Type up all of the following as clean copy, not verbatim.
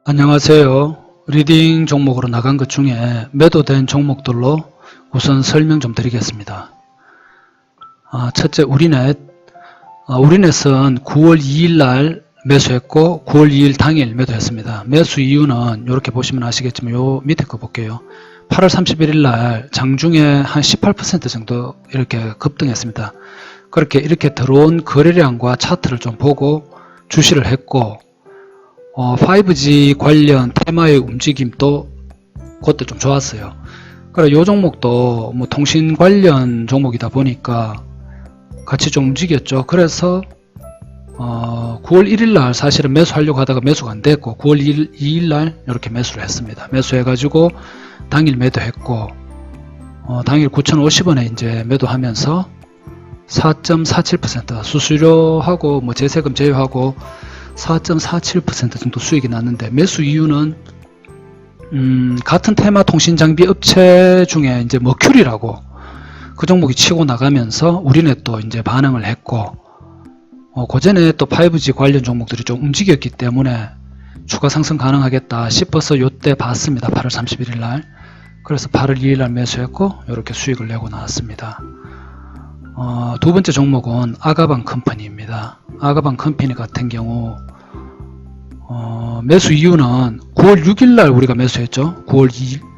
안녕하세요. 리딩 종목으로 나간 것 중에 매도된 종목들로 우선 설명 좀 드리겠습니다. 첫째, 우리넷. 우리넷은 9월 2일 날 매수했고 9월 2일 당일 매도했습니다. 매수 이유는 이렇게 보시면 아시겠지만 요 밑에 거 볼게요. 8월 31일 날 장중에 한 18% 정도 이렇게 급등했습니다. 그렇게 이렇게 들어온 거래량과 차트를 좀 보고 주시를 했고 5G 관련 테마의 움직임도 그때 좀 좋았어요. 그래 요 종목도 뭐 통신 관련 종목이다 보니까 같이 좀 움직였죠. 그래서 9월 1일 날 사실은 매수하려고 하다가 매수가 안 됐고 9월 2일 날 이렇게 매수를 했습니다. 매수해 가지고 당일 매도했고 당일 9,050원에 이제 매도하면서 4.47% 수수료하고 뭐 제세금 제외하고 4.47% 정도 수익이 났는데, 매수 이유는 같은 테마 통신 장비 업체 중에 이제 머큐리라고 그 종목이 치고 나가면서 우리넷도 이제 반응을 했고 그전에 또 5G 관련 종목들이 좀 움직였기 때문에 추가 상승 가능하겠다 싶어서 요때 봤습니다. 8월 31일 날. 그래서 8월 2일 날 매수했고 이렇게 수익을 내고 나왔습니다. 두 번째 종목은 아가방 컴퍼니입니다. 아가방 컴퍼니 같은 경우 매수 이유는 9월 6일 날 우리가 매수했죠. 9월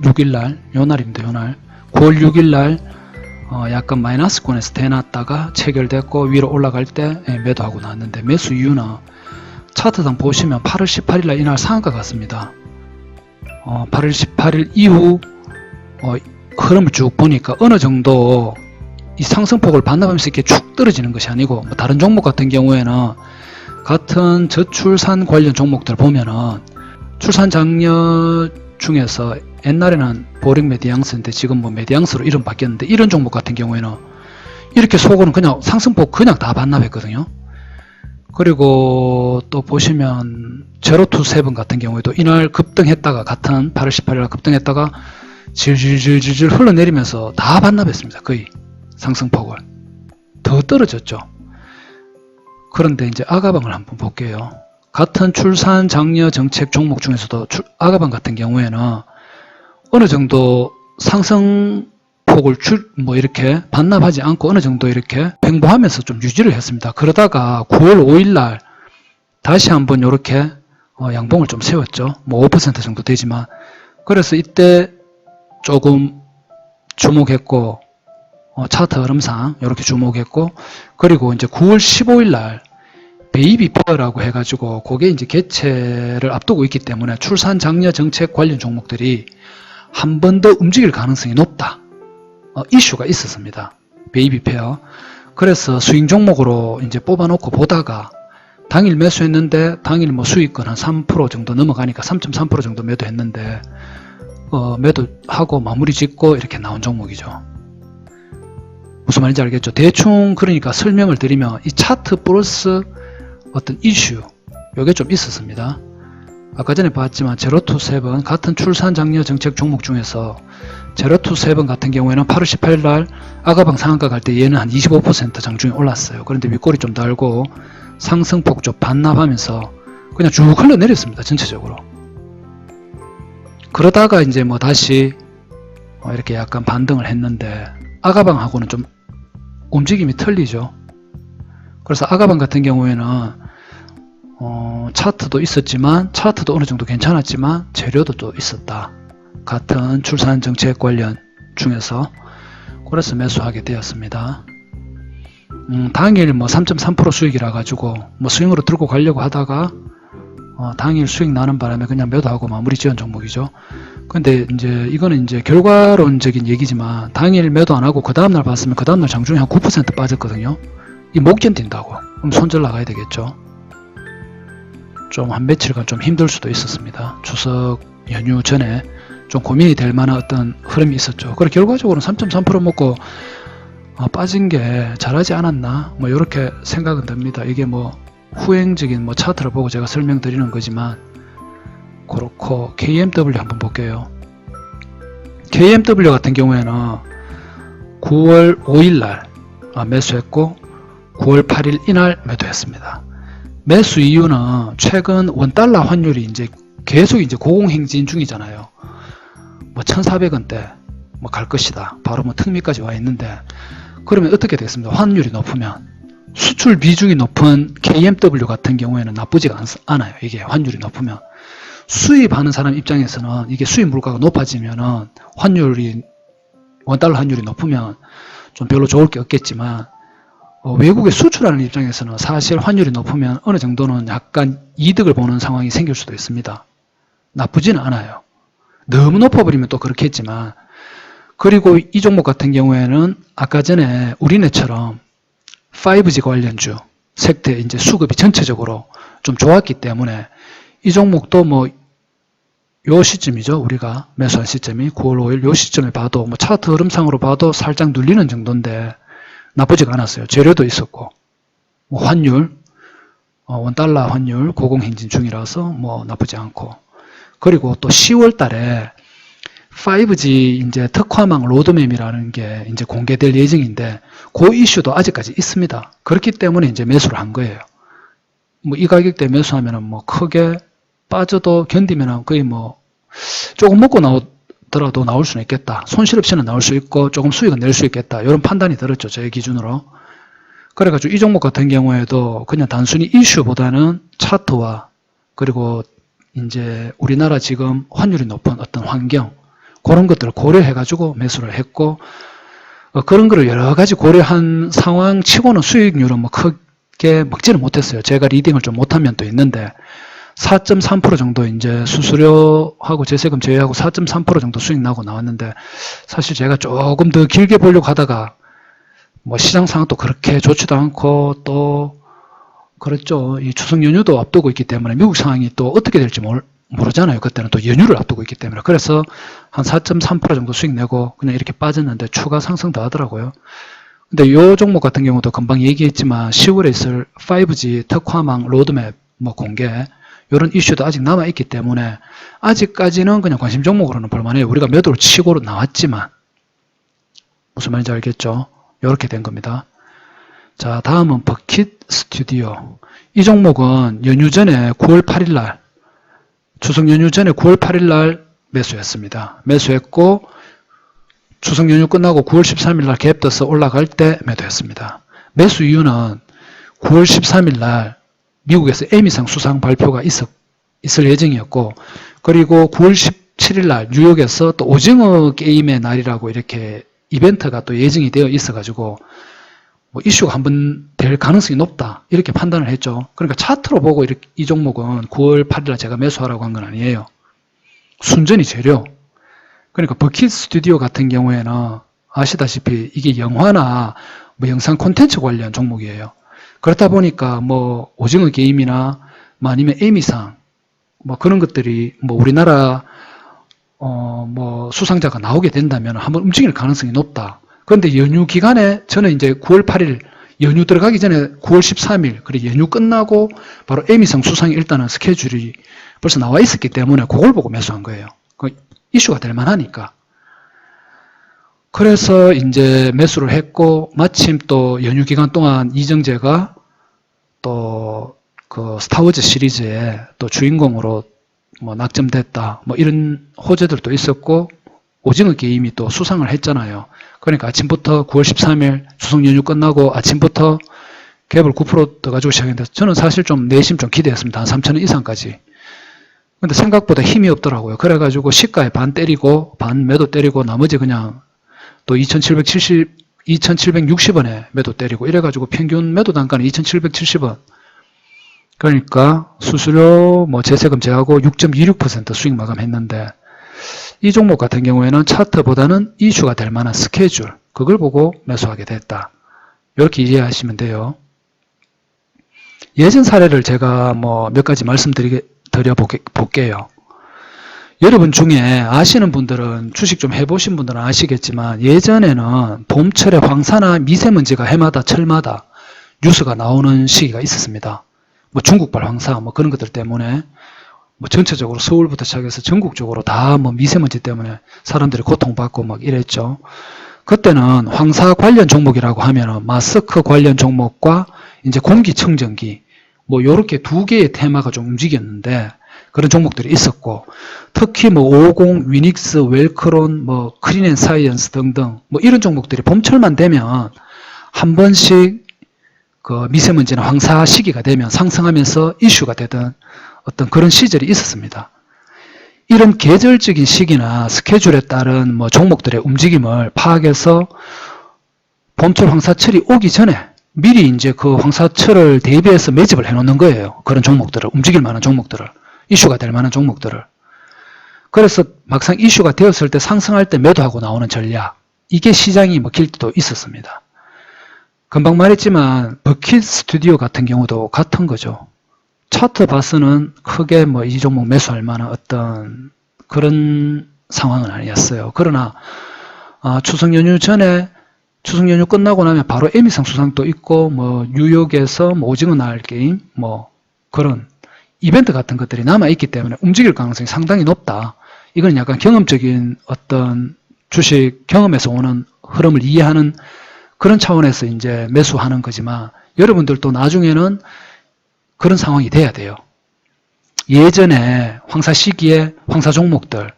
6일 날, 요 날입니다. 요 날. 9월 6일 날 약간 마이너스권에서 대놨다가 체결됐고 위로 올라갈 때 매도하고 나왔는데, 매수 이유는 차트상 보시면 8월 18일 날 이날 상한가 같습니다. 8월 18일 이후 흐름을 쭉 보니까 어느 정도 이 상승폭을 반납하면서 이렇게 쭉 떨어지는 것이 아니고, 뭐 다른 종목 같은 경우에는 같은 저출산 관련 종목들 보면은 출산 장려 중에서 옛날에는 보링 메디앙스인데 지금 뭐 메디앙스로 이름 바뀌었는데, 이런 종목 같은 경우에는 이렇게 속으로는 그냥 상승폭 그냥 다 반납했거든요. 그리고 또 보시면 제로투세븐 같은 경우에도 이날 급등했다가 같은 8월 18일 날 급등했다가 질질질질 흘러내리면서 다 반납했습니다. 거의 상승폭을 더 떨어졌죠. 그런데 이제 아가방을 한번 볼게요. 같은 출산 장려 정책 종목 중에서도 아가방 같은 경우에는 어느 정도 상승폭을 이렇게 반납하지 않고 어느 정도 이렇게 횡보하면서 좀 유지를 했습니다. 그러다가 9월 5일 날 다시 한번 이렇게 양봉을 좀 세웠죠. 뭐 5% 정도 되지만, 그래서 이때 조금 주목했고 차트 흐름상 이렇게 주목했고, 그리고 이제 9월 15일 날 베이비 페어라고 해가지고 그게 이제 개최를 앞두고 있기 때문에 출산 장려 정책 관련 종목들이 한 번 더 움직일 가능성이 높다. 이슈가 있었습니다. 베이비 페어. 그래서 수익 종목으로 이제 뽑아놓고 보다가 당일 매수했는데 당일 뭐 수익권 한 3% 정도 넘어가니까 3.3% 정도 매도했는데 매도하고 마무리 짓고 이렇게 나온 종목이죠. 무슨 말인지 알겠죠? 대충 그러니까 설명을 드리면 이 차트 플러스 어떤 이슈, 요게 좀 있었습니다. 아까 전에 봤지만 제로투세븐 같은 출산 장려 정책 종목 중에서 제로투세븐 같은 경우에는 8월 18일 날 아가방 상한가 갈 때 얘는 한 25% 장중에 올랐어요. 그런데 윗꼬리 좀 달고 상승폭 좀 반납하면서 그냥 쭉 흘러내렸습니다. 전체적으로. 그러다가 이제 뭐 다시 이렇게 약간 반등을 했는데, 아가방하고는 좀 움직임이 틀리죠. 그래서 아가방 같은 경우에는 차트도 있었지만, 차트도 어느 정도 괜찮았지만 재료도 또 있었다. 같은 출산 정책 관련 중에서. 그래서 매수하게 되었습니다. 당일 뭐 3.3% 수익이라 가지고 뭐 스윙으로 들고 가려고 하다가 당일 수익 나는 바람에 그냥 매도하고 마무리 지은 종목이죠. 근데 이제 이거는 이제 결과론적인 얘기지만, 당일 매도 안 하고 그 다음날 봤으면 그 다음날 장중에 한 9% 빠졌거든요. 이 못 견딘다고. 그럼 손절 나가야 되겠죠. 좀 한 며칠간 좀 힘들 수도 있었습니다. 추석 연휴 전에 좀 고민이 될 만한 어떤 흐름이 있었죠. 그래 결과적으로는 3.3% 먹고 빠진 게 잘하지 않았나, 뭐 이렇게 생각은 듭니다. 이게 뭐 후행적인 뭐 차트를 보고 제가 설명드리는 거지만 그렇고, KMW 한번 볼게요. KMW 같은 경우에는 9월 5일 날 매수했고 9월 8일 이날 매도했습니다. 매수 이유는 최근 원달러 환율이 이제 계속 이제 고공행진 중이잖아요. 뭐 1,400원대 뭐 갈 것이다. 바로 뭐 특미까지 와 있는데, 그러면 어떻게 됐습니까? 환율이 높으면 수출 비중이 높은 KMW 같은 경우에는 나쁘지가 않아요. 이게 환율이 높으면 수입하는 사람 입장에서는 이게 수입 물가가 높아지면은 환율이 원달러 환율이 높으면 좀 별로 좋을 게 없겠지만, 외국에 수출하는 입장에서는 사실 환율이 높으면 어느 정도는 약간 이득을 보는 상황이 생길 수도 있습니다. 나쁘지는 않아요. 너무 높아버리면 또 그렇겠지만. 그리고 이 종목 같은 경우에는 아까 전에 우리네처럼 5G 관련주 색대 이제 수급이 전체적으로 좀 좋았기 때문에 이 종목도 뭐 요 시점이죠. 우리가 매수한 시점이 9월 5일 요 시점에 봐도 뭐 차트 흐름상으로 봐도 살짝 눌리는 정도인데 나쁘지가 않았어요. 재료도 있었고, 뭐 환율, 원달러 환율 고공행진 중이라서 뭐 나쁘지 않고, 그리고 또 10월 달에 5G 이제 특화망 로드맵이라는 게 이제 공개될 예정인데, 그 이슈도 아직까지 있습니다. 그렇기 때문에 이제 매수를 한 거예요. 뭐 이 가격대 매수하면은 뭐 크게 빠져도 견디면은 거의 뭐 조금 먹고 나오더라도 나올 수는 있겠다. 손실 없이는 나올 수 있고 조금 수익은 낼 수 있겠다. 이런 판단이 들었죠. 제 기준으로. 그래가지고 이 종목 같은 경우에도 그냥 단순히 이슈보다는 차트와 그리고 이제 우리나라 지금 환율이 높은 어떤 환경, 그런 것들을 고려해가지고 매수를 했고, 그런 거를 여러 가지 고려한 상황 치고는 수익률은 뭐 크게 먹지는 못했어요. 제가 리딩을 좀 못한 면도 있는데 4.3% 정도 이제 수수료하고 제세금 제외하고 4.3% 정도 수익 나고 나왔는데, 사실 제가 조금 더 길게 보려고 하다가 뭐 시장 상황도 그렇게 좋지도 않고 또 그렇죠. 이 추석 연휴도 앞두고 있기 때문에 미국 상황이 또 어떻게 될지 모르잖아요. 그때는 또 연휴를 앞두고 있기 때문에. 그래서 한 4.3% 정도 수익 내고 그냥 이렇게 빠졌는데 추가 상승도 하더라고요. 근데 이 종목 같은 경우도 금방 얘기했지만 10월에 있을 5G 특화망 로드맵 뭐 공개, 이런 이슈도 아직 남아있기 때문에 아직까지는 그냥 관심 종목으로는 볼만해요. 우리가 매도를 치고 나왔지만. 무슨 말인지 알겠죠? 이렇게 된 겁니다. 자, 다음은 버킷 스튜디오. 이 종목은 연휴 전에 9월 8일 날, 추석 연휴 전에 9월 8일 날 매수했습니다. 매수했고 추석 연휴 끝나고 9월 13일 날 갭 떠서 올라갈 때 매도했습니다. 매수 이유는 9월 13일 날 미국에서 에미상 수상 발표가 있을 예정이었고, 그리고 9월 17일 날 뉴욕에서 또 오징어 게임의 날이라고 이렇게 이벤트가 또 예정이 되어 있어가지고 뭐 이슈가 한번 될 가능성이 높다 이렇게 판단을 했죠. 그러니까 차트로 보고 이렇게 이 종목은 9월 8일 날 제가 매수하라고 한 건 아니에요. 순전히 재료. 그러니까 버킷 스튜디오 같은 경우에는 아시다시피 이게 영화나 뭐 영상 콘텐츠 관련 종목이에요. 그렇다 보니까 뭐 오징어 게임이나 뭐 아니면 에미상 뭐 그런 것들이 뭐 우리나라 뭐 수상자가 나오게 된다면 한번 움직일 가능성이 높다. 그런데 연휴 기간에 저는 이제 9월 8일 연휴 들어가기 전에 9월 13일 그리고 연휴 끝나고 바로 에미상 수상이 일단은 스케줄이 벌써 나와 있었기 때문에 그걸 보고 매수한 거예요. 이슈가 될 만하니까. 그래서 이제 매수를 했고, 마침 또 연휴 기간 동안 이정재가 또 그 스타워즈 시리즈에 또 주인공으로 뭐 낙점됐다 뭐 이런 호재들도 있었고, 오징어 게임이 또 수상을 했잖아요. 그러니까 아침부터 9월 13일 추석 연휴 끝나고 아침부터 갭을 9% 떠가지고 시작했는데, 저는 사실 좀 내심 좀 기대했습니다. 한 3,000원 이상까지. 근데 생각보다 힘이 없더라고요. 그래가지고 시가에 반 때리고 반 매도 때리고 나머지 그냥 또 2,760원에 매도 때리고 이래가지고 평균 매도 단가는 2,770원. 그러니까 수수료 뭐 제세금 제하고 6.26% 수익 마감했는데, 이 종목 같은 경우에는 차트보다는 이슈가 될 만한 스케줄, 그걸 보고 매수하게 됐다. 이렇게 이해하시면 돼요. 예전 사례를 제가 뭐 몇 가지 드려볼게요. 여러분 중에 아시는 분들은 주식 좀 해보신 분들은 아시겠지만, 예전에는 봄철에 황사나 미세먼지가 해마다 철마다 뉴스가 나오는 시기가 있었습니다. 뭐 중국발 황사 뭐 그런 것들 때문에 뭐 전체적으로 서울부터 시작해서 전국적으로 다 뭐 미세먼지 때문에 사람들이 고통받고 막 이랬죠. 그때는 황사 관련 종목이라고 하면은 마스크 관련 종목과 이제 공기청정기 뭐 요렇게 두 개의 테마가 좀 움직였는데, 그런 종목들이 있었고, 특히 뭐 50, 위닉스, 웰크론, 뭐 크린앤사이언스 등등 뭐 이런 종목들이 봄철만 되면 한 번씩 그 미세먼지나 황사 시기가 되면 상승하면서 이슈가 되던 어떤 그런 시절이 있었습니다. 이런 계절적인 시기나 스케줄에 따른 뭐 종목들의 움직임을 파악해서 봄철 황사철이 오기 전에 미리 이제 그 황사철을 대비해서 매집을 해놓는 거예요. 그런 종목들을, 움직일 만한 종목들을, 이슈가 될 만한 종목들을. 그래서 막상 이슈가 되었을 때 상승할 때 매도하고 나오는 전략, 이게 시장이 먹힐 때도 있었습니다. 금방 말했지만 버킷 스튜디오 같은 경우도 같은 거죠. 차트 봐서는 크게 뭐 이 종목 매수할 만한 어떤 그런 상황은 아니었어요. 그러나 추석 연휴 전에, 추석 연휴 끝나고 나면 바로 에미상 수상도 있고 뭐 뉴욕에서 뭐 오징어 날 게임 뭐 그런 이벤트 같은 것들이 남아있기 때문에 움직일 가능성이 상당히 높다. 이건 약간 경험적인 어떤 주식 경험에서 오는 흐름을 이해하는 그런 차원에서 이제 매수하는 거지만, 여러분들도 나중에는 그런 상황이 돼야 돼요. 예전에 황사 시기에 황사 종목들,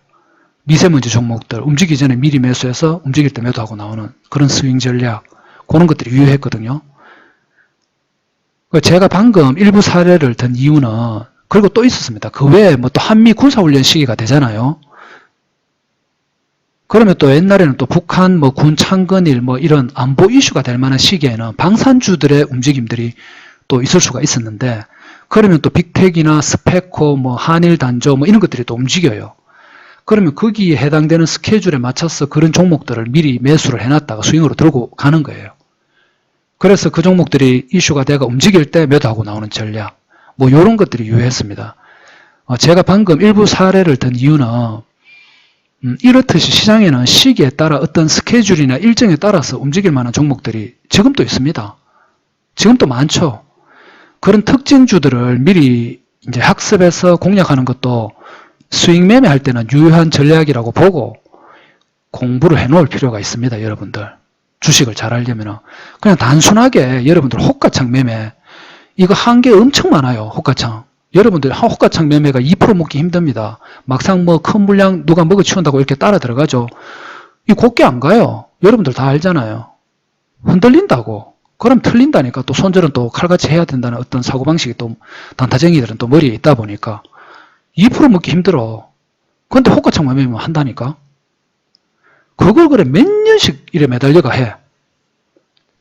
미세먼지 종목들 움직이기 전에 미리 매수해서 움직일 때 매도하고 나오는 그런 스윙 전략, 그런 것들이 유효했거든요. 제가 방금 일부 사례를 든 이유는, 그리고 또 있었습니다. 그 외에 뭐 또 한미 군사훈련 시기가 되잖아요. 그러면 또 옛날에는 또 북한 뭐 군 창건일 뭐 이런 안보 이슈가 될 만한 시기에는 방산주들의 움직임들이 또 있을 수가 있었는데, 그러면 또 빅텍이나 스페코 뭐 한일 단조 뭐 이런 것들이 또 움직여요. 그러면 거기에 해당되는 스케줄에 맞춰서 그런 종목들을 미리 매수를 해놨다가 스윙으로 들고 가는 거예요. 그래서 그 종목들이 이슈가 돼가 움직일 때 매도하고 나오는 전략, 뭐 이런 것들이 유효했습니다. 제가 방금 일부 사례를 든 이유는 이렇듯이 시장에는 시기에 따라 어떤 스케줄이나 일정에 따라서 움직일 만한 종목들이 지금도 있습니다. 지금도 많죠. 그런 특징주들을 미리 이제 학습해서 공략하는 것도 수익 매매할 때는 유효한 전략이라고 보고 공부를 해 놓을 필요가 있습니다. 여러분들 주식을 잘 하려면 그냥 단순하게 여러분들 호가창 매매, 이거 한계 엄청 많아요. 호가창, 여러분들 호가창 매매가 2% 먹기 힘듭니다. 막상 뭐 큰 물량 누가 먹어 치운다고 이렇게 따라 들어가죠. 이 곱게 안 가요. 여러분들 다 알잖아요. 흔들린다고. 그럼 틀린다니까. 또 손절은 또 칼같이 해야 된다는 어떤 사고방식이 또 단타쟁이들은 또 머리에 있다 보니까 2% 먹기 힘들어. 근데 호가창 매매만 한다니까. 그걸 그래 몇 년씩 이래 매달려가 해.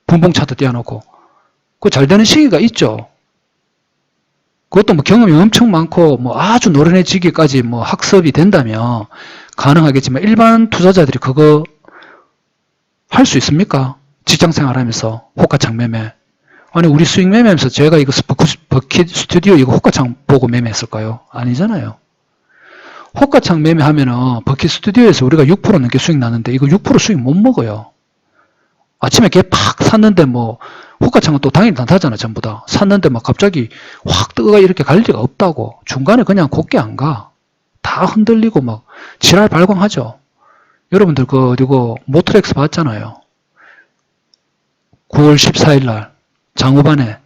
분봉 차트 띄워놓고. 그 잘 되는 시기가 있죠. 그것도 뭐 경험이 엄청 많고 뭐 아주 노련해지기까지 뭐 학습이 된다면 가능하겠지만, 일반 투자자들이 그거 할 수 있습니까? 직장생활 하면서 호가창 매매. 아니 우리 수익 매매하면서 제가 이거 버킷 스튜디오 이거 호가창 보고 매매했을까요? 아니잖아요. 호가창 매매하면은 버킷 스튜디오에서 우리가 6% 넘게 수익 나는데 이거 6% 수익 못 먹어요. 아침에 걔 팍 샀는데 뭐 호가창은 또 당일 단타잖아. 전부 다 샀는데 막 갑자기 확 뜨가 이렇게 갈 리가 없다고. 중간에 그냥 곱게 안 가. 다 흔들리고 막 지랄 발광하죠. 여러분들 그리고 모트렉스 봤잖아요. 9월 14일 날 장후반에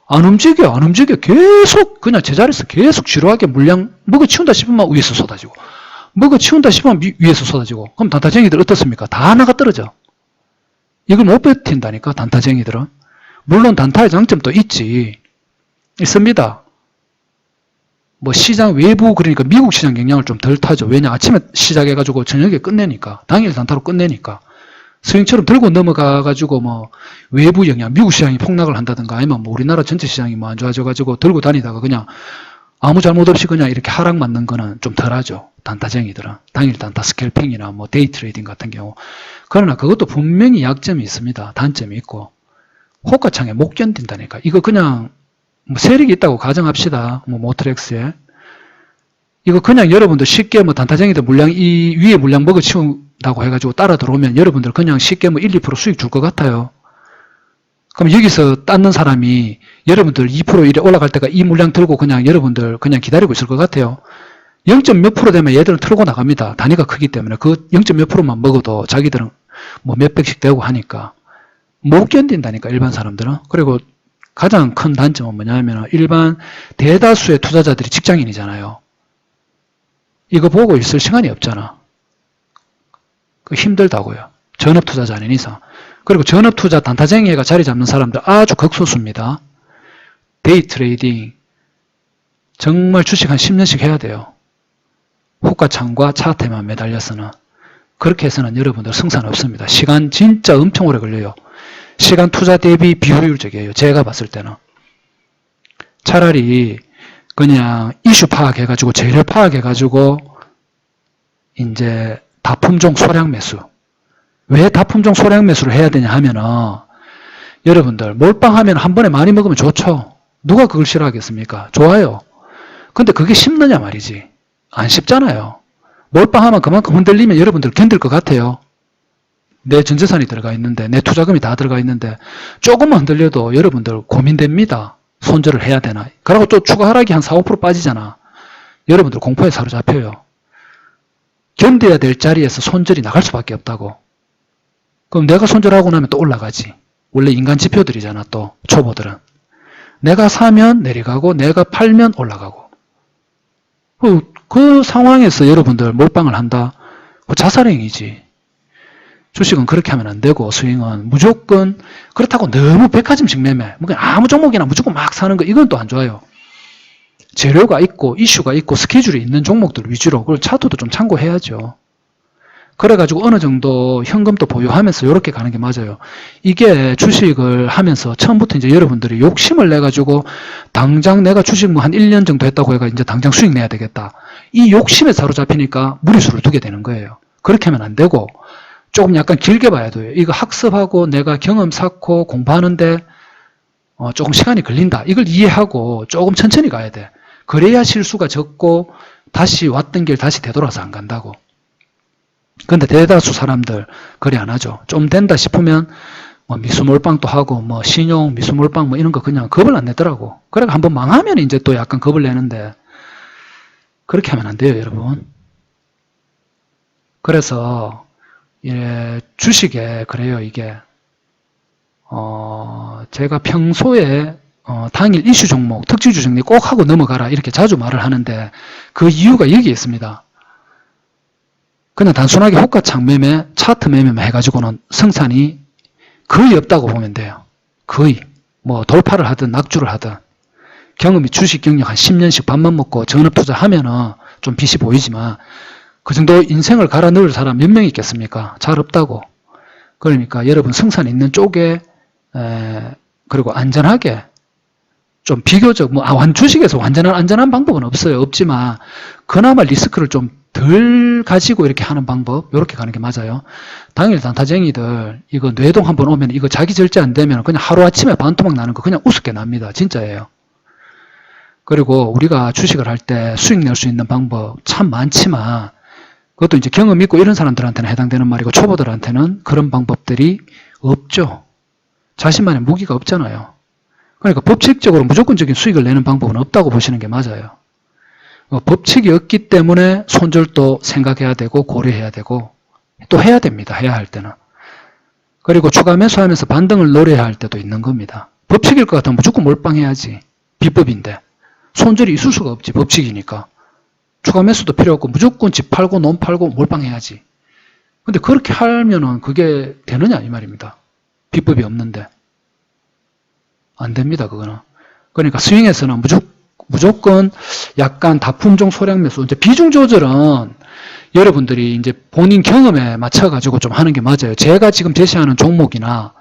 안 움직여 계속 그냥 제자리에서 계속 지루하게 물량 먹어치운다 싶으면 위에서 쏟아지고, 먹어치운다 싶으면 위에서 쏟아지고. 그럼 단타쟁이들 어떻습니까? 다 나가 떨어져. 이걸 못 버틴다니까 단타쟁이들은. 물론 단타의 장점도 있습니다. 뭐 시장 외부, 그러니까 미국 시장 영향을 좀 덜 타죠. 왜냐, 아침에 시작해가지고 저녁에 끝내니까, 당일 단타로 끝내니까. 스윙처럼 들고 넘어가가지고 뭐 외부 영향, 미국 시장이 폭락을 한다든가 아니면 뭐 우리나라 전체 시장이 뭐 안 좋아져가지고 들고 다니다가 그냥 아무 잘못 없이 그냥 이렇게 하락 맞는 거는 좀 덜하죠. 단타쟁이들은. 당일 단타 스캘핑이나 뭐 데이 트레이딩 같은 경우. 그러나 그것도 분명히 약점이 있습니다. 단점이 있고. 호가창에 못 견딘다니까. 이거 그냥 뭐 세력이 있다고 가정합시다. 뭐 모트렉스에. 이거 그냥 여러분들 쉽게 뭐 단타쟁이들 물량, 이 위에 물량 먹어치운다고 해가지고 따라 들어오면 여러분들 그냥 쉽게 뭐 1, 2% 수익 줄 것 같아요. 그럼 여기서 땄는 사람이 여러분들 2% 이래 올라갈 때가 이 물량 들고 그냥 여러분들 그냥 기다리고 있을 것 같아요. 0. 몇 프로 되면 얘들은 틀고 나갑니다. 단위가 크기 때문에 그 0. 몇 프로만 먹어도 자기들은 뭐 몇백씩 되고 하니까 못 견딘다니까, 일반 사람들은. 그리고 가장 큰 단점은 뭐냐면 일반 대다수의 투자자들이 직장인이잖아요. 이거 보고 있을 시간이 없잖아. 그 힘들다고요. 전업투자자 아닌 이상. 그리고 전업투자 단타쟁이가 자리 잡는 사람들 아주 극소수입니다. 데이 트레이딩 정말 주식 한 10년씩 해야 돼요. 호가창과 차트에만 매달려서는. 그렇게 해서는 여러분들 승산 없습니다. 시간 진짜 엄청 오래 걸려요. 시간 투자 대비 비효율적이에요. 제가 봤을 때는. 차라리 그냥 이슈 파악해가지고 재료 파악해가지고 이제 다품종 소량 매수. 왜 다품종 소량 매수를 해야 되냐 하면은 여러분들 몰빵하면 한 번에 많이 먹으면 좋죠. 누가 그걸 싫어하겠습니까? 좋아요. 근데 그게 쉽느냐 말이지. 안 쉽잖아요. 몰빵하면 그만큼 흔들리면 여러분들 견딜 것 같아요. 내 전재산이 들어가 있는데 내 투자금이 다 들어가 있는데 조금만 흔들려도 여러분들 고민됩니다. 손절을 해야 되나. 그러고 또 추가 하락이 한 4, 5% 빠지잖아. 여러분들 공포에 사로잡혀요. 견뎌야 될 자리에서 손절이 나갈 수밖에 없다고. 그럼 내가 손절하고 나면 또 올라가지. 원래 인간 지표들이잖아. 또 초보들은. 내가 사면 내려가고 내가 팔면 올라가고. 그 상황에서 여러분들 몰빵을 한다? 자살행위지. 주식은 그렇게 하면 안 되고 스윙은 무조건 그렇다고 너무 백화점식 매매 뭐 그냥 아무 종목이나 무조건 막 사는 거 이건 또 안 좋아요. 재료가 있고 이슈가 있고 스케줄이 있는 종목들 위주로 그리고 차트도 좀 참고해야죠. 그래가지고 어느 정도 현금도 보유하면서 이렇게 가는 게 맞아요. 이게 주식을 하면서 처음부터 이제 여러분들이 욕심을 내가지고 당장 내가 주식 뭐 한 1년 정도 했다고 해가 이제 당장 수익 내야 되겠다. 이 욕심에 사로잡히니까 무리수를 두게 되는 거예요. 그렇게 하면 안 되고 조금 약간 길게 봐야 돼요. 이거 학습하고 내가 경험 쌓고 공부하는데 조금 시간이 걸린다. 이걸 이해하고 조금 천천히 가야 돼. 그래야 실수가 적고 다시 왔던 길 다시 되돌아서 안 간다고. 근데 대다수 사람들 그래 안 하죠. 좀 된다 싶으면 뭐 미수몰빵도 하고 뭐 신용 미수몰빵 뭐 이런 거 그냥 겁을 안 내더라고. 그래 한번 망하면 이제 또 약간 겁을 내는데 그렇게 하면 안 돼요, 여러분. 그래서 주식에 그래요, 이게 제가 평소에 당일 이슈 종목, 특징주 정리 꼭 하고 넘어가라 이렇게 자주 말을 하는데 그 이유가 여기에 있습니다. 그냥 단순하게 호가창 매매, 차트 매매만 해가지고는 승산이 거의 없다고 보면 돼요. 거의. 뭐 돌파를 하든 낙주를 하든 경험이 주식 경력 한 10년씩 밥만 먹고 전업투자 하면은 좀 빛이 보이지만 그 정도 인생을 갈아 넣을 사람 몇 명 있겠습니까? 잘 없다고. 그러니까 여러분 승산 있는 쪽에 그리고 안전하게 좀 비교적 주식에서 완전한 안전한 방법은 없어요. 없지만 그나마 리스크를 좀 덜 가지고 이렇게 하는 방법 이렇게 가는 게 맞아요. 당일 단타쟁이들 이거 뇌동 한번 오면 이거 자기 절제 안 되면 그냥 하루아침에 반토막 나는 거 그냥 우습게 납니다. 진짜예요. 그리고 우리가 주식을 할 때 수익 낼 수 있는 방법 참 많지만 그것도 이제 경험 있고 이런 사람들한테는 해당되는 말이고 초보들한테는 그런 방법들이 없죠. 자신만의 무기가 없잖아요. 그러니까 법칙적으로 무조건적인 수익을 내는 방법은 없다고 보시는 게 맞아요. 법칙이 없기 때문에 손절도 생각해야 되고 고려해야 되고 또 해야 됩니다. 해야 할 때는. 그리고 추가 매수하면서 반등을 노려야 할 때도 있는 겁니다. 법칙일 것 같으면 무조건 몰빵해야지. 비법인데. 손절이 있을 수가 없지. 법칙이니까. 추가 매수도 필요 없고 무조건 집 팔고 논 팔고 몰빵해야지. 근데 그렇게 하면은 그게 되느냐 이 말입니다. 비법이 없는데. 안 됩니다. 그거는. 그러니까 스윙에서는 무조건 약간 다품종 소량 매수. 이제 비중 조절은 여러분들이 이제 본인 경험에 맞춰가지고 좀 하는 게 맞아요. 제가 지금 제시하는 종목이나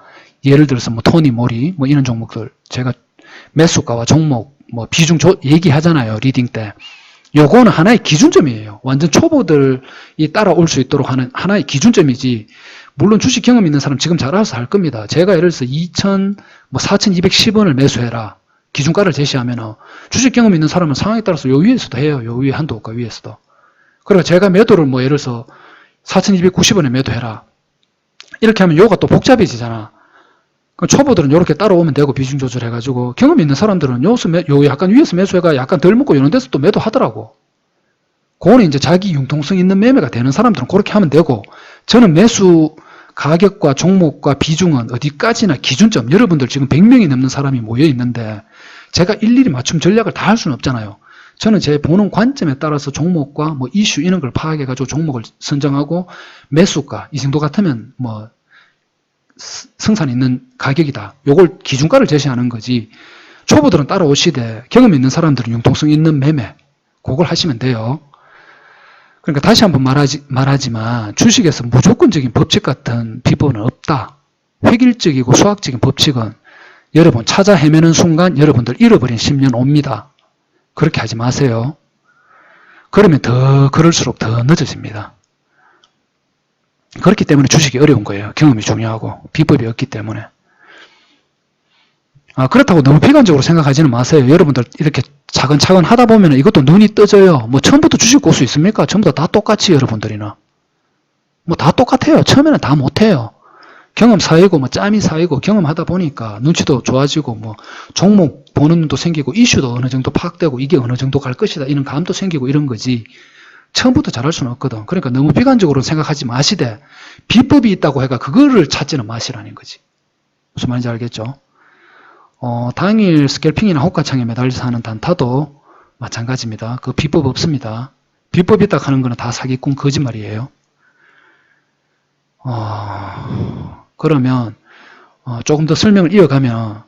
예를 들어서 뭐 토니 모리 뭐 이런 종목들 제가 매수가와 종목 뭐 비중 얘기하잖아요. 리딩 때. 요거는 하나의 기준점이에요. 완전 초보들이 따라올 수 있도록 하는 하나의 기준점이지. 물론 주식 경험 있는 사람 지금 잘 알아서 할 겁니다. 제가 예를 들어서 4,210원을 매수해라. 기준가를 제시하면 주식 경험 있는 사람은 상황에 따라서 요 위에서도 해요. 요 위에 한도가 위에서도. 그리고 제가 매도를 뭐 예를 들어서 4,290원에 매도해라. 이렇게 하면 요가 또 복잡해지잖아. 그럼 초보들은 요렇게 따라오면 되고 비중 조절해가지고 경험 있는 사람들은 요 약간 위에서 매수해가 약간 덜 먹고 이런 데서 또 매도하더라고. 그거는 이제 자기 융통성 있는 매매가 되는 사람들은 그렇게 하면 되고 저는 매수 가격과 종목과 비중은 어디까지나 기준점 여러분들 지금 100명이 넘는 사람이 모여 있는데 제가 일일이 맞춤 전략을 다 할 수는 없잖아요. 저는 제 보는 관점에 따라서 종목과 뭐 이슈 이런 걸 파악해가지고 종목을 선정하고 매수가 이 정도 같으면 뭐 승산 있는 가격이다. 요걸 기준가를 제시하는 거지. 초보들은 따라오시되 경험 있는 사람들은 융통성 있는 매매 그걸 하시면 돼요. 그러니까 다시 한번 말하지만 주식에서 무조건적인 법칙 같은 비법은 없다. 획일적이고 수학적인 법칙은 여러분 찾아 헤매는 순간 여러분들 잃어버린 10년 옵니다. 그렇게 하지 마세요. 그러면 그럴수록 더 늦어집니다. 그렇기 때문에 주식이 어려운 거예요. 경험이 중요하고 비법이 없기 때문에. 그렇다고 너무 비관적으로 생각하지는 마세요. 여러분들 이렇게 차근차근 하다 보면 이것도 눈이 떠져요. 뭐 처음부터 주식 고수 있습니까? 전부 다 똑같이 여러분들이나. 뭐 다 똑같아요. 처음에는 다 못해요. 경험 쌓이고 뭐 짬이 쌓이고 경험하다 보니까 눈치도 좋아지고 뭐 종목 보는 눈도 생기고 이슈도 어느 정도 파악되고 이게 어느 정도 갈 것이다 이런 감도 생기고 이런 거지. 처음부터 잘할 수는 없거든. 그러니까 너무 비관적으로 생각하지 마시되 비법이 있다고 해가 그거를 찾지는 마시라는 거지. 무슨 말인지 알겠죠? 당일 스캘핑이나 호가창에 매달려서 하는 단타도 마찬가지입니다. 그 비법 없습니다. 비법 있다 하는 거는 다 사기꾼 거짓말이에요. 그러면 조금 더 설명을 이어가면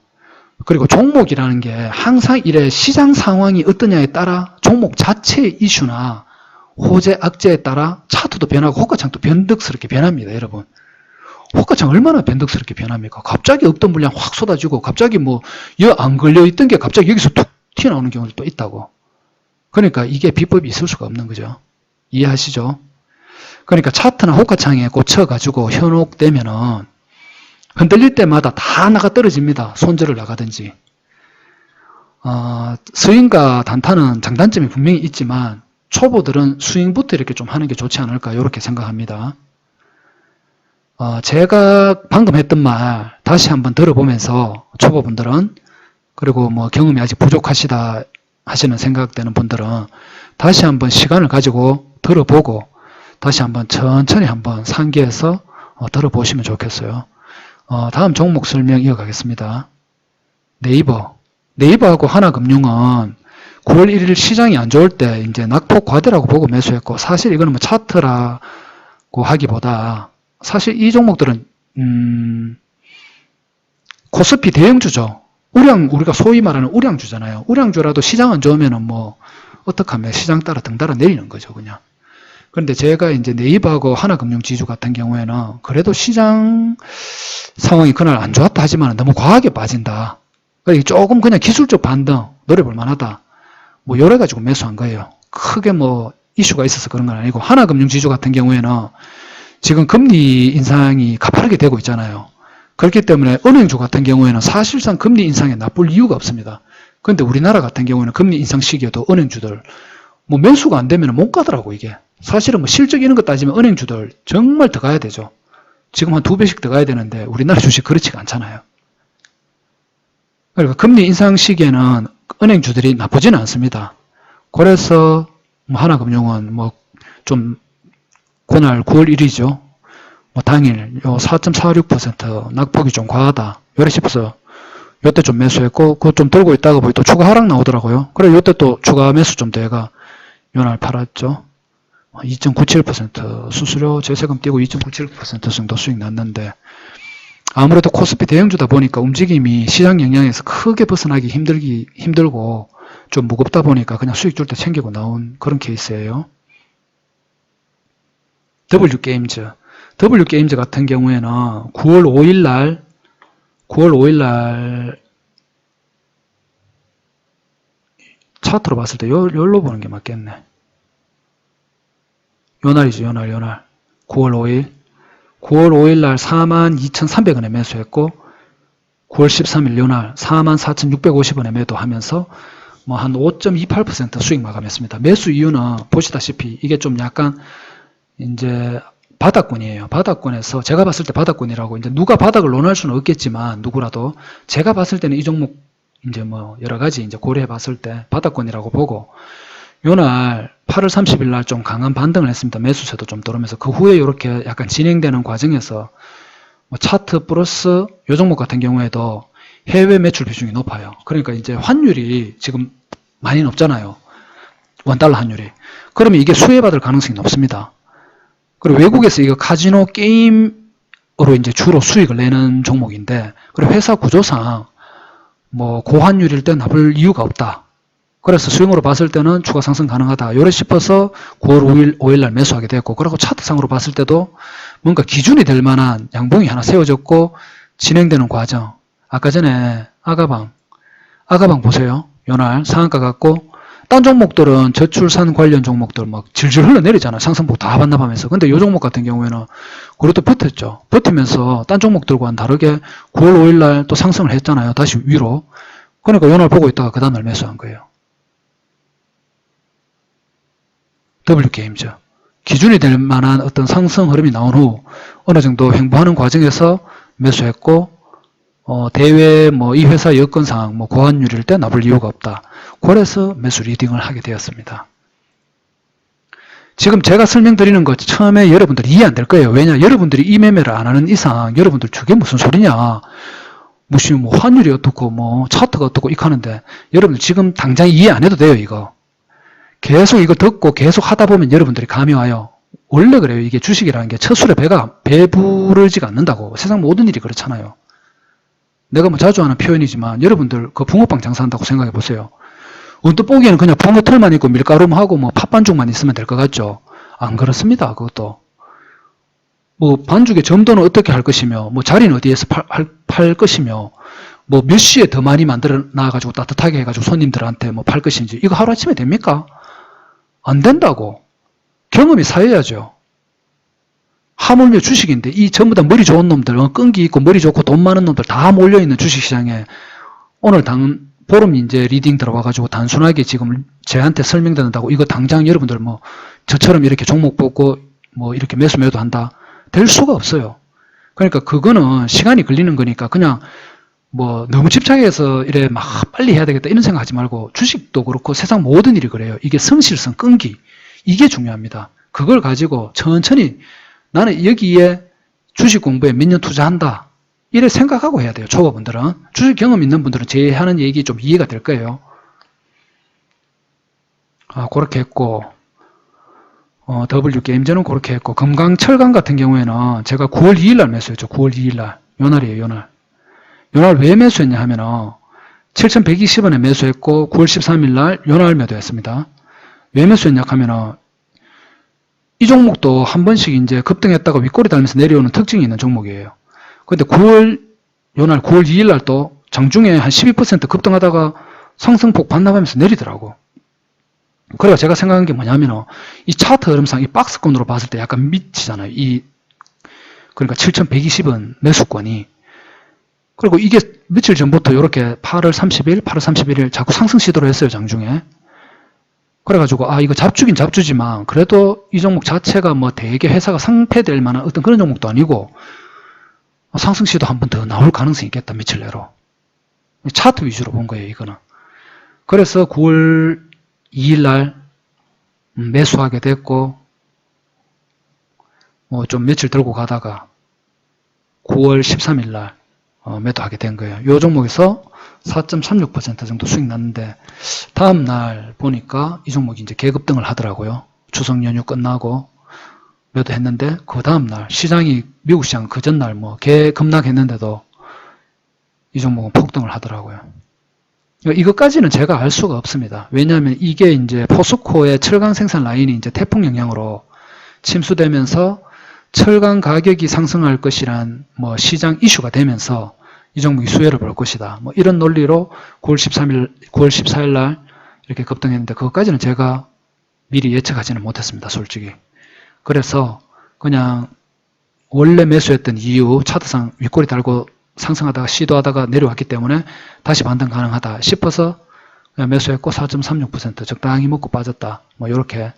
그리고 종목이라는 게 항상 이래 시장 상황이 어떠냐에 따라 종목 자체의 이슈나 호재, 악재에 따라 차트도 변하고 호가창도 변덕스럽게 변합니다. 여러분. 호가창 얼마나 변덕스럽게 변합니까? 갑자기 없던 물량 확 쏟아지고 갑자기 뭐 안 걸려있던 게 갑자기 여기서 툭 튀어나오는 경우도 또 있다고. 그러니까 이게 비법이 있을 수가 없는 거죠. 이해하시죠? 그러니까 차트나 호가창에 꽂혀가지고 현혹되면은 흔들릴 때마다 다 나가 떨어집니다. 손절을 나가든지. 스윙과 단타는 장단점이 분명히 있지만 초보들은 스윙부터 이렇게 좀 하는 게 좋지 않을까 이렇게 생각합니다. 제가 방금 했던 말 다시 한번 들어보면서 초보분들은 그리고 뭐 경험이 아직 부족하시다 하시는 생각되는 분들은 다시 한번 시간을 가지고 들어보고 다시 한번 천천히 한번 상기해서 들어보시면 좋겠어요. 다음 종목 설명 이어가겠습니다. 네이버하고 하나금융은 9월 1일 시장이 안 좋을 때 이제 낙폭 과대라고 보고 매수했고 사실 이거는 뭐 차트라고 하기보다 사실 이 종목들은 코스피 대형주죠. 우리가 소위 말하는 우량주잖아요. 우량주라도 시장 안 좋으면은 뭐 어떡하면 시장 따라 등따라 내리는 거죠, 그냥. 그런데 제가 이제 네이버하고 하나금융 지주 같은 경우에는 그래도 시장 상황이 그날 안 좋았다 하지만 너무 과하게 빠진다. 그러니까 조금 그냥 기술적 반등 노려볼 만하다. 뭐 여러 가지고 매수한 거예요. 크게 뭐 이슈가 있어서 그런 건 아니고 하나금융 지주 같은 경우에는 지금 금리 인상이 가파르게 되고 있잖아요. 그렇기 때문에 은행주 같은 경우에는 사실상 금리 인상에 나쁠 이유가 없습니다. 그런데 우리나라 같은 경우에는 금리 인상 시기에도 은행주들 뭐 매수가 안 되면 못 가더라고 이게. 사실은 뭐 실적 이런 거 따지면 은행주들 정말 더 가야 되죠. 지금 한 2배씩 더 가야 되는데 우리나라 주식 그렇지가 않잖아요. 그러니까 금리 인상 시기에는 은행주들이 나쁘지는 않습니다. 그래서 뭐 하나금융은 뭐 좀 그날 9월 1일이죠. 뭐 당일 요 4.46% 낙폭이 좀 과하다. 요래 싶어서 요때 좀 매수했고 그거 좀 들고 있다가 보니 또 추가 하락 나오더라고요. 그래 요때 또 추가 매수 좀 돼가 요날 팔았죠. 2.97% 수수료 재세금 떼고 2.97% 정도 수익 났는데 아무래도 코스피 대형주다 보니까 움직임이 시장 영향에서 크게 벗어나기 힘들고 좀 무겁다 보니까 그냥 수익 줄 때 챙기고 나온 그런 케이스예요. W게임즈 같은 경우에는 9월 5일 차트로 봤을 때 열로 보는 게 맞겠네. 요날이죠, 요날. 9월 5일 날 42,300원에 매수했고 9월 13일 요날 44,650원에 매도하면서 뭐 한 5.28% 수익 마감했습니다. 매수 이유는 보시다시피 이게 좀 약간 이제 바닥권이에요. 바닥권에서 제가 봤을 때 바닥권이라고 이제 누가 바닥을 논할 수는 없겠지만 누구라도 제가 봤을 때는 이 종목 이제 뭐 여러 가지 이제 고려해 봤을 때 바닥권이라고 보고 요날 8월 30일 날 좀 강한 반등을 했습니다. 매수세도 좀 들어오면서 그 후에 이렇게 약간 진행되는 과정에서 뭐 차트 플러스 요 종목 같은 경우에도 해외 매출 비중이 높아요. 그러니까 이제 환율이 지금 많이 높잖아요. 원달러 환율이. 그러면 이게 수혜받을 가능성이 높습니다. 그리고 외국에서 이거 카지노 게임으로 이제 주로 수익을 내는 종목인데, 그리고 회사 구조상 뭐 고환율일 때 납을 이유가 없다. 그래서 스윙으로 봤을 때는 추가 상승 가능하다. 요래 싶어서 9월 5일 날 매수하게 됐고, 그리고 차트상으로 봤을 때도 뭔가 기준이 될 만한 양봉이 하나 세워졌고 진행되는 과정. 아까 전에 아가방 보세요. 요날 상한가 같고, 딴 종목들은 저출산 관련 종목들 막 질질 흘러내리잖아요. 상승폭 다 반납하면서. 근데 요 종목 같은 경우에는 그래도 버텼죠. 버티면서 딴 종목들과는 다르게 9월 5일 날 또 상승을 했잖아요. 다시 위로. 그러니까 요날 보고 있다가 그 다음날 매수한 거예요. W게임즈. 기준이 될 만한 어떤 상승 흐름이 나온 후 어느 정도 횡보하는 과정에서 매수했고, 대외 이 회사 여건상 고환율일 때 납을 이유가 없다. 그래서 매수 리딩을 하게 되었습니다. 지금 제가 설명드리는 것 처음에 여러분들이 이해 안 될 거예요. 왜냐? 여러분들이 이 매매를 안 하는 이상 여러분들 저게 무슨 소리냐? 무슨 환율이 어떻고 차트가 어떻고 이렇게 하는데, 여러분들 지금 당장 이해 안 해도 돼요. 이거 계속 이거 듣고 계속 하다 보면 여러분들이 감이 와요. 원래 그래요. 이게 주식이라는 게 첫술에 배부르지가 않는다고. 세상 모든 일이 그렇잖아요. 내가 자주 하는 표현이지만 여러분들 그 붕어빵 장사한다고 생각해 보세요. 언뜻 보기에는 그냥 붕어털만 있고 밀가루만 하고 팥반죽만 있으면 될 것 같죠? 안 그렇습니다. 그것도 반죽의 점도는 어떻게 할 것이며, 자리는 어디에서 팔 것이며, 몇 시에 더 많이 만들어 놔가지고 따뜻하게 해가지고 손님들한테 팔 것인지, 이거 하루아침에 됩니까? 안 된다고. 경험이 쌓여야죠. 하물며 주식인데 이 전부 다 머리 좋은 놈들, 끈기 있고 머리 좋고 돈 많은 놈들 다 몰려있는 주식시장에 오늘 보름 이제 리딩 들어와가지고 단순하게 지금 제한테 설명드린다고 이거 당장 여러분들 저처럼 이렇게 종목 뽑고 이렇게 매도 한다. 될 수가 없어요. 그러니까 그거는 시간이 걸리는 거니까 그냥 너무 집착해서 이래 빨리 해야 되겠다 이런 생각 하지 말고, 주식도 그렇고 세상 모든 일이 그래요. 이게 성실성, 끈기, 이게 중요합니다. 그걸 가지고 천천히 나는 여기에 주식 공부에 몇 년 투자한다 이래 생각하고 해야 돼요. 초보분들은. 주식 경험 있는 분들은 제 하는 얘기 좀 이해가 될 거예요. 그렇게 했고, W게임즈는 그렇게 했고, 금강철강 같은 경우에는 제가 9월 2일 날 매수했죠. 9월 2일 날. 요날이에요. 요날 왜 매수했냐 하면은 7,120원에 매수했고 9월 13일 날 요날 매도했습니다. 왜 매수했냐 하면은 이 종목도 한 번씩 이제 급등했다가 윗꼬리 달면서 내려오는 특징이 있는 종목이에요. 근데 요날 9월 2일 날 또 장중에 한 12% 급등하다가 상승폭 반납하면서 내리더라고. 그래서 제가 생각한 게 뭐냐면은 이 차트 흐름상 이 박스권으로 봤을 때 약간 미치잖아요. 그러니까 7,120원 매수권이. 그리고 이게 며칠 전부터 이렇게 8월 30일, 8월 31일 자꾸 상승 시도를 했어요, 장중에. 그래가지고, 이거 잡주긴 잡주지만, 그래도 이 종목 자체가 되게 회사가 상폐될 만한 어떤 그런 종목도 아니고, 상승 시도 한 번 더 나올 가능성이 있겠다, 며칠 내로. 차트 위주로 본 거예요, 이거는. 그래서 9월 2일 날 매수하게 됐고, 좀 며칠 들고 가다가 9월 13일 날 매도하게 된 거예요. 이 종목에서 4.36% 정도 수익 났는데, 다음 날 보니까 이 종목이 이제 개급등을 하더라고요. 추석 연휴 끝나고 매도했는데, 그 다음 날 시장이, 미국 시장 그 전날 개 급락했는데도 이 종목은 폭등을 하더라고요. 이것까지는 제가 알 수가 없습니다. 왜냐하면 이게 이제 포스코의 철강 생산 라인이 이제 태풍 영향으로 침수되면서 철강 가격이 상승할 것이란 시장 이슈가 되면서 이 종목이 수혜를 볼 것이다. 이런 논리로 9월 14일 날 이렇게 급등했는데, 그것까지는 제가 미리 예측하지는 못했습니다, 솔직히. 그래서 그냥 원래 매수했던 이유, 차트상 윗꼬리 달고 상승하다가 시도하다가 내려왔기 때문에 다시 반등 가능하다 싶어서 그냥 매수했고 4.36% 적당히 먹고 빠졌다. 이렇게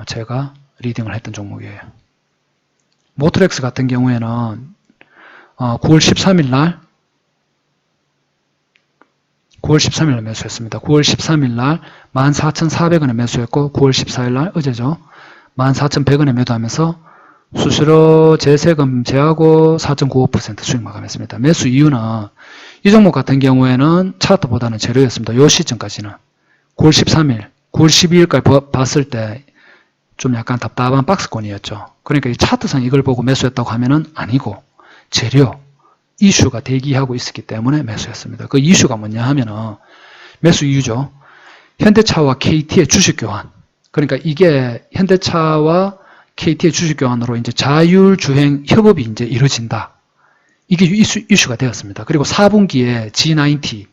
제가 리딩을 했던 종목이에요. 모트렉스 같은 경우에는 9월 13일 날 매수했습니다. 9월 13일 날 14,400원에 매수했고 9월 14일 날 어제죠. 14,100원에 매도하면서 수수료 제세금 제하고 4.95% 수익 마감했습니다. 매수 이유는 이 종목 같은 경우에는 차트보다는 재료였습니다. 이 시점까지는 9월 9월 12일까지 봤을 때 좀 약간 답답한 박스권이었죠. 그러니까 이 차트상 이걸 보고 매수했다고 하면은 아니고 재료, 이슈가 대기하고 있었기 때문에 매수했습니다. 그 이슈가 뭐냐 하면은 매수 이유죠. 현대차와 KT의 주식 교환. 그러니까 이게 현대차와 KT의 주식 교환으로 이제 자율주행 협업이 이제 이루어진다. 이게 이슈가 되었습니다. 그리고 4분기에 G90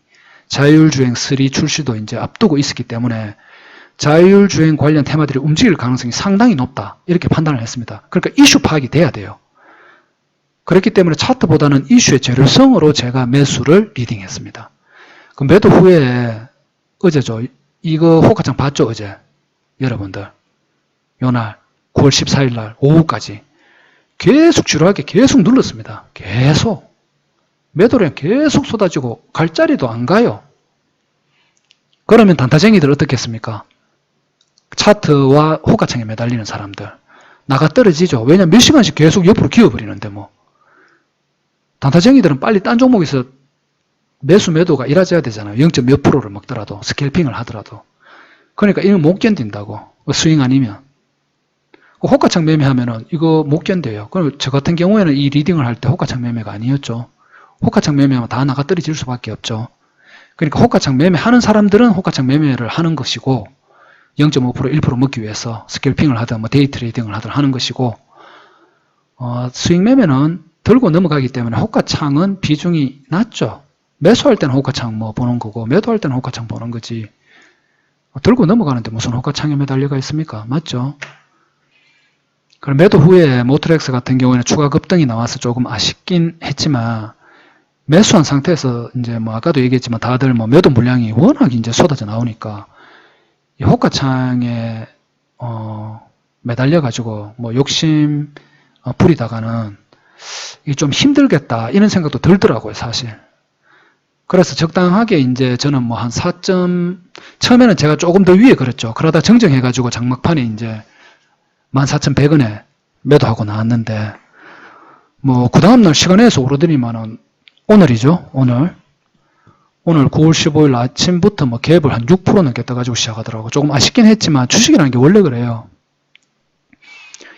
자율주행 3 출시도 이제 앞두고 있었기 때문에 자율주행 관련 테마들이 움직일 가능성이 상당히 높다. 이렇게 판단을 했습니다. 그러니까 이슈 파악이 돼야 돼요. 그렇기 때문에 차트보다는 이슈의 재료성으로 제가 매수를 리딩했습니다. 그 매도 후에 어제죠. 이거 호가창 봤죠, 어제? 여러분들. 요날 9월 14일 날 오후까지 계속 지루하게 계속 눌렀습니다. 계속. 매도량 계속 쏟아지고 갈 자리도 안 가요. 그러면 단타쟁이들 어떻겠습니까? 차트와 호가창에 매달리는 사람들. 나가 떨어지죠. 왜냐면 몇 시간씩 계속 옆으로 기어버리는데 뭐. 단타쟁이들은 빨리 딴 종목에서 매수 매도가 일어져야 되잖아요. 0. 몇 프로를 먹더라도 스캘핑을 하더라도. 그러니까 이건 못 견딘다고. 스윙 아니면. 호가창 매매하면은 이거 못 견뎌요. 그럼 저 같은 경우에는 이 리딩을 할 때 호가창 매매가 아니었죠. 호가창 매매하면 다 나가 떨어질 수밖에 없죠. 그러니까 호가창 매매하는 사람들은 호가창 매매를 하는 것이고 0.5% 1% 먹기 위해서 스캘핑을 하든 뭐 데이 트레이딩을 하든 하는 것이고 스윙 매매는 들고 넘어가기 때문에 호가창은 비중이 낮죠. 매수할 때는 호가창 뭐 보는 거고 매도할 때는 호가창 보는 거지. 들고 넘어가는데 무슨 호가창에 매달려가 있습니까? 맞죠? 그럼 매도 후에 모트렉스 같은 경우에는 추가 급등이 나와서 조금 아쉽긴 했지만 매수한 상태에서 이제 뭐 아까도 얘기했지만 다들 뭐 매도 물량이 워낙 이제 쏟아져 나오니까 이 호가창에 매달려 가지고 뭐 욕심 부리다가는 이게 좀 힘들겠다 이런 생각도 들더라고요, 사실. 그래서 적당하게 이제 저는 뭐 한 4점 처음에는 제가 조금 더 위에 그랬죠. 그러다 정정해 가지고 장막판에 이제 14,100원에 매도하고 나왔는데 뭐 그 다음날 시간에서 오르더니만은 오늘이죠. 오늘 9월 15일 아침부터 뭐 갭을 한 6% 넘게 떠가지고 시작하더라고. 조금 아쉽긴 했지만 주식이라는 게 원래 그래요.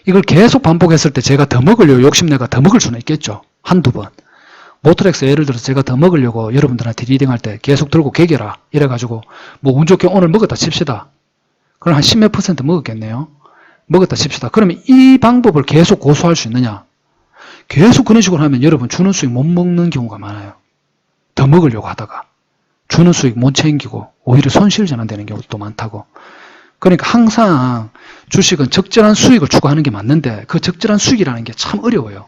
이걸 계속 반복했을 때 제가 더 먹으려고 욕심내가 더 먹을 수는 있겠죠. 한두 번. 모트렉스 예를 들어서 제가 더 먹으려고 여러분들한테 리딩할 때 계속 들고 개겨라 이래가지고 뭐 운 좋게 오늘 먹었다 칩시다. 그럼 한 10몇 % 먹었겠네요. 먹었다 칩시다. 그러면 이 방법을 계속 고수할 수 있느냐? 계속 그런 식으로 하면 여러분 주는 수익 못 먹는 경우가 많아요. 더 먹으려고 하다가 주는 수익 못 챙기고 오히려 손실 전환되는 경우도 많다고. 그러니까 항상 주식은 적절한 수익을 추구하는 게 맞는데 그 적절한 수익이라는 게 참 어려워요.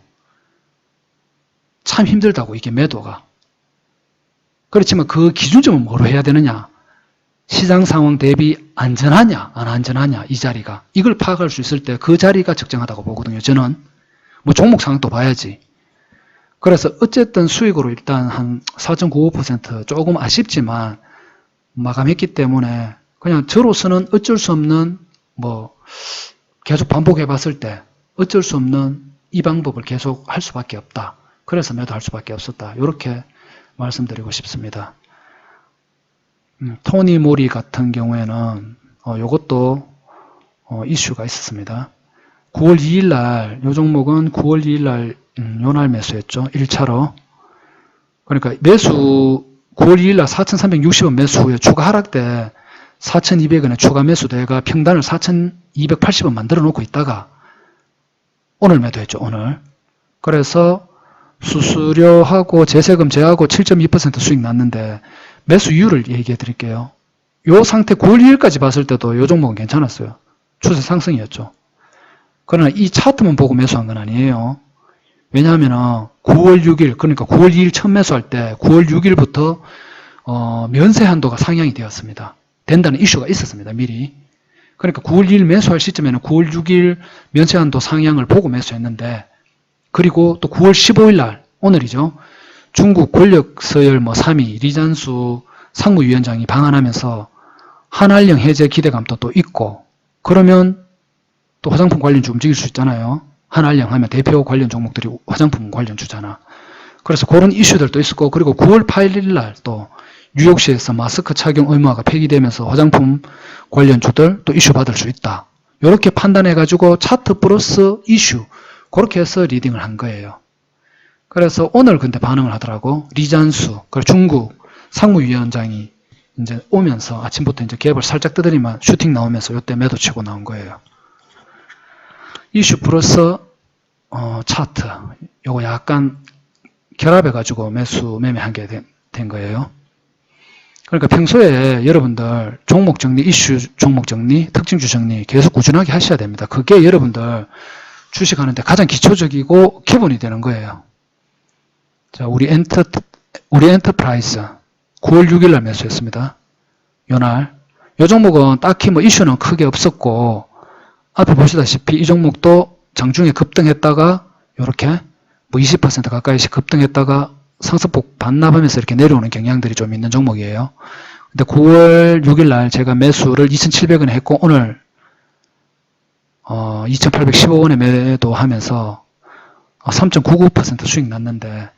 참 힘들다고 이게 매도가. 그렇지만 그 기준점은 뭐로 해야 되느냐? 시장 상황 대비 안전하냐 안 안전하냐 이 자리가 이걸 파악할 수 있을 때 그 자리가 적정하다고 보거든요. 저는 뭐 종목 상황도 봐야지. 그래서 어쨌든 수익으로 일단 한 4.95% 조금 아쉽지만 마감했기 때문에 그냥 저로서는 어쩔 수 없는 뭐 계속 반복해 봤을 때 어쩔 수 없는 이 방법을 계속 할 수밖에 없다. 그래서 매도할 수밖에 없었다. 이렇게 말씀드리고 싶습니다. 토니 모리 같은 경우에는 요것도 이슈가 있었습니다. 9월 2일 날, 요 종목은 9월 2일 날 요날 매수했죠. 1차로. 그러니까 매수 9월 2일 날 4,360원 매수 후에 추가 하락 때 4,200원에 추가 매수대가 평단을 4,280원 만들어 놓고 있다가 오늘 매도했죠. 오늘. 그래서 수수료하고 제세금 제하고 7.2% 수익 났는데 매수 이유를 얘기해 드릴게요. 요 상태 9월 2일까지 봤을 때도 요 종목은 괜찮았어요. 추세 상승이었죠. 그러나 이 차트만 보고 매수한 건 아니에요. 왜냐하면 9월 6일 그러니까 9월 2일 첫 매수할 때 9월 6일부터 면세 한도가 상향이 되었습니다. 된다는 이슈가 있었습니다. 미리. 그러니까 9월 2일 매수할 시점에는 9월 6일 면세 한도 상향을 보고 매수했는데 그리고 또 9월 15일 날 오늘이죠. 중국 권력 서열 3위 리잔수 상무위원장이 방한하면서 한알령 해제 기대감도 또 있고 그러면 또 화장품 관련주 움직일 수 있잖아요. 한알령 하면 대표 관련 종목들이 화장품 관련 주잖아. 그래서 그런 이슈들도 있었고 그리고 9월 8일 날 또 뉴욕시에서 마스크 착용 의무화가 폐기되면서 화장품 관련주들 또 이슈 받을 수 있다. 이렇게 판단해가지고 차트 플러스 이슈 그렇게 해서 리딩을 한 거예요. 그래서 오늘 근데 반응을 하더라고. 리잔수, 그리고 중국 상무위원장이 이제 오면서 아침부터 이제 갭을 살짝 두드리면 슈팅 나오면서 이때 매도 치고 나온 거예요. 이슈 플러스 차트 요거 약간 결합해가지고 매매한 게 된 거예요. 그러니까 평소에 여러분들 종목 정리, 이슈 종목 정리, 특징주 정리 계속 꾸준하게 하셔야 됩니다. 그게 여러분들 주식하는데 가장 기초적이고 기본이 되는 거예요. 자, 우리 엔터프라이즈 9월 6일 날 매수했습니다. 요날. 요 종목은 딱히 뭐 이슈는 크게 없었고, 앞에 보시다시피 이 종목도 장중에 급등했다가, 요렇게 뭐 20% 가까이씩 급등했다가 상승폭 반납하면서 이렇게 내려오는 경향들이 좀 있는 종목이에요. 근데 9월 6일 날 제가 매수를 2,700원에 했고, 오늘 2,815원에 매도하면서 3.99% 수익 났는데,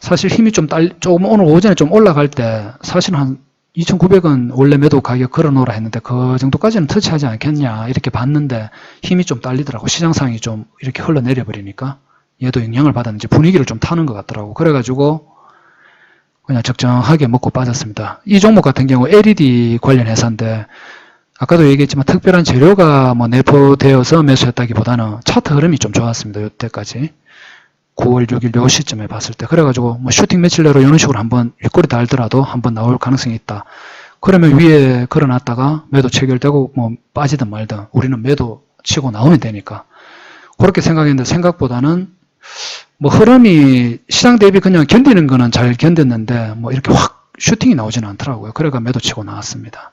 사실 힘이 조금 오늘 오전에 좀 올라갈 때 사실 한 2,900원 원래 매도 가격 걸어놓으라 했는데 그 정도까지는 터치하지 않겠냐 이렇게 봤는데 힘이 좀 딸리더라고. 시장 상황이 좀 이렇게 흘러내려 버리니까 얘도 영향을 받았는지 분위기를 좀 타는 것 같더라고. 그래가지고 그냥 적정하게 먹고 빠졌습니다. 이 종목 같은 경우 LED 관련 회사인데 아까도 얘기했지만 특별한 재료가 뭐 내포되어서 매수했다기보다는 차트 흐름이 좀 좋았습니다. 이때까지 9월 6일 요 시점에 봤을 때. 그래가지고 뭐 슈팅 며칠 내로 이런 식으로 한번 윗꼬리 달더라도 한번 나올 가능성이 있다. 그러면 위에 걸어놨다가 매도 체결되고 뭐 빠지든 말든 우리는 매도 치고 나오면 되니까 그렇게 생각했는데 생각보다는 뭐 흐름이 시장 대비 그냥 견디는 거는 잘 견뎠는데 뭐 이렇게 확 슈팅이 나오지는 않더라고요. 그래가 매도 치고 나왔습니다.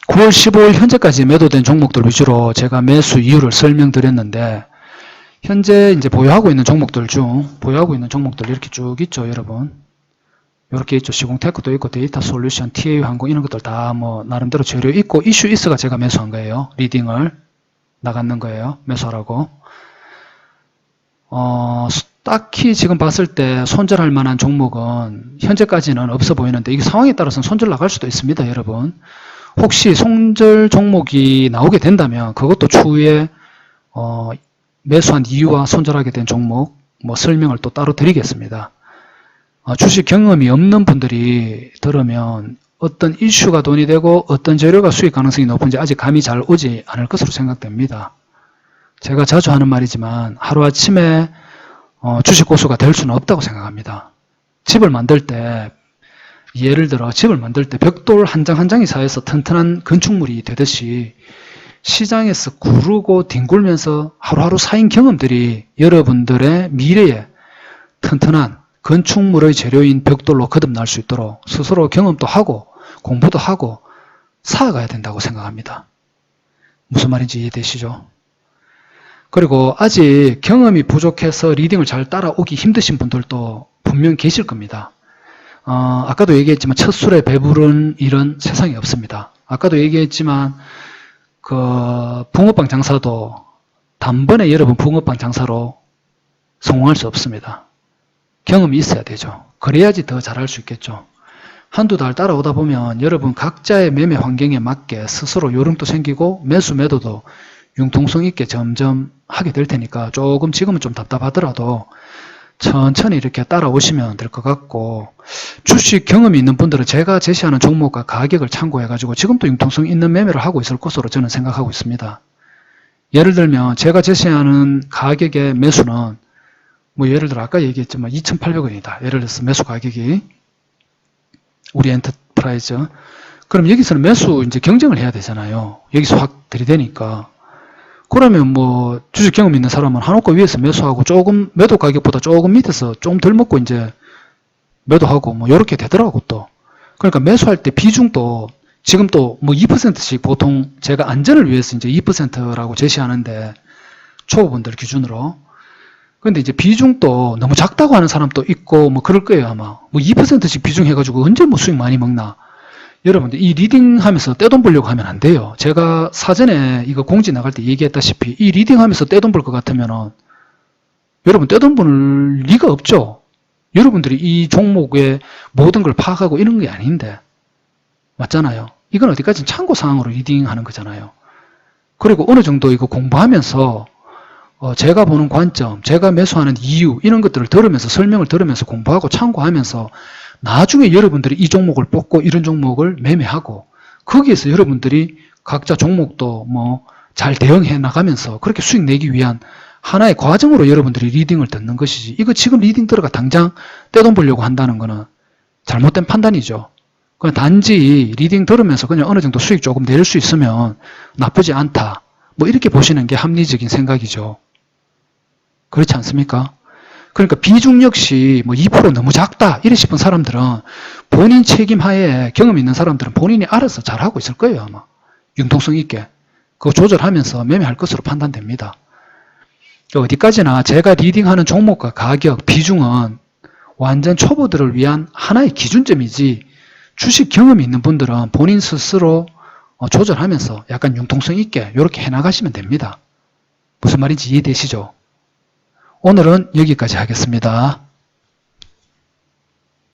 9월 15일 현재까지 매도된 종목들 위주로 제가 매수 이유를 설명드렸는데 현재 이제 보유하고 있는 종목들 이렇게 쭉 있죠, 여러분. 이렇게 있죠. 시공테크도 있고, 데이터 솔루션, TA 항공 이런 것들 다 뭐 나름대로 재료 있고, 이슈 있어가 제가 매수한 거예요. 리딩을 나갔는 거예요. 매수하라고. 딱히 지금 봤을 때 손절할 만한 종목은 현재까지는 없어 보이는데 이게 상황에 따라서는 손절 나갈 수도 있습니다, 여러분. 혹시 손절 종목이 나오게 된다면 그것도 추후에 매수한 이유와 손절하게 된 종목 뭐 설명을 또 따로 드리겠습니다. 주식 경험이 없는 분들이 들으면 어떤 이슈가 논의되고 어떤 재료가 수익 가능성이 높은지 아직 감이 잘 오지 않을 것으로 생각됩니다. 제가 자주 하는 말이지만 하루아침에 주식 고수가 될 수는 없다고 생각합니다. 집을 만들 때 예를 들어 집을 만들 때 벽돌 한 장 한 장이 쌓여서 튼튼한 건축물이 되듯이 시장에서 구르고 뒹굴면서 하루하루 쌓인 경험들이 여러분들의 미래에 튼튼한 건축물의 재료인 벽돌로 거듭날 수 있도록 스스로 경험도 하고 공부도 하고 쌓아가야 된다고 생각합니다. 무슨 말인지 이해되시죠? 그리고 아직 경험이 부족해서 리딩을 잘 따라오기 힘드신 분들도 분명 계실 겁니다. 아까도 얘기했지만 첫 술에 배부른 일은 세상에 없습니다. 아까도 얘기했지만 붕어빵 장사도 단번에 여러분 붕어빵 장사로 성공할 수 없습니다. 경험이 있어야 되죠. 그래야지 더 잘할 수 있겠죠. 한두 달 따라오다 보면 여러분 각자의 매매 환경에 맞게 스스로 요령도 생기고 매도도 융통성 있게 점점 하게 될 테니까 조금 지금은 좀 답답하더라도 천천히 이렇게 따라오시면 될 것 같고 주식 경험이 있는 분들은 제가 제시하는 종목과 가격을 참고해가지고 지금도 융통성 있는 매매를 하고 있을 것으로 저는 생각하고 있습니다. 예를 들면 제가 제시하는 가격의 매수는 뭐 예를 들어 아까 얘기했지만 2,800원이다. 예를 들어서 매수 가격이 우리 엔터프라이즈 그럼 여기서는 매수 이제 경쟁을 해야 되잖아요. 여기서 확 들이대니까 그러면 뭐 주식 경험 있는 사람은 한옥가 위에서 매수하고 조금 매도 가격보다 조금 밑에서 좀 덜 먹고 이제 매도하고 뭐 이렇게 되더라고 또. 그러니까 매수할 때 비중도 지금 또 뭐 2%씩 보통 제가 안전을 위해서 이제 2%라고 제시하는데 초보분들 기준으로. 근데 이제 비중도 너무 작다고 하는 사람도 있고 뭐 그럴 거예요 아마. 뭐 2%씩 비중 해가지고 언제 뭐 수익 많이 먹나. 여러분들 이 리딩 하면서 떼돈 벌려고 하면 안 돼요. 제가 사전에 이거 공지 나갈 때 얘기했다시피 이 리딩 하면서 떼돈 벌 것 같으면은 여러분 떼돈 벌 리가 없죠. 여러분들이 이 종목의 모든 걸 파악하고 이런 게 아닌데. 맞잖아요. 이건 어디까지는 참고사항으로 리딩하는 거잖아요. 그리고 어느 정도 이거 공부하면서 제가 보는 관점, 제가 매수하는 이유 이런 것들을 들으면서 설명을 들으면서 공부하고 참고하면서 나중에 여러분들이 이 종목을 뽑고 이런 종목을 매매하고 거기에서 여러분들이 각자 종목도 뭐 잘 대응해 나가면서 그렇게 수익 내기 위한 하나의 과정으로 여러분들이 리딩을 듣는 것이지 이거 지금 리딩 들어가 당장 떼돈 벌려고 한다는 거는 잘못된 판단이죠. 그냥 단지 리딩 들으면서 그냥 어느 정도 수익 조금 낼 수 있으면 나쁘지 않다. 뭐 이렇게 보시는 게 합리적인 생각이죠. 그렇지 않습니까? 그러니까 비중 역시 뭐 2% 너무 작다 이래 싶은 사람들은 본인 책임 하에 경험 있는 사람들은 본인이 알아서 잘하고 있을 거예요. 아마 융통성 있게 그거 조절하면서 매매할 것으로 판단됩니다. 어디까지나 제가 리딩하는 종목과 가격, 비중은 완전 초보들을 위한 하나의 기준점이지 주식 경험이 있는 분들은 본인 스스로 조절하면서 약간 융통성 있게 이렇게 해나가시면 됩니다. 무슨 말인지 이해되시죠? 오늘은 여기까지 하겠습니다.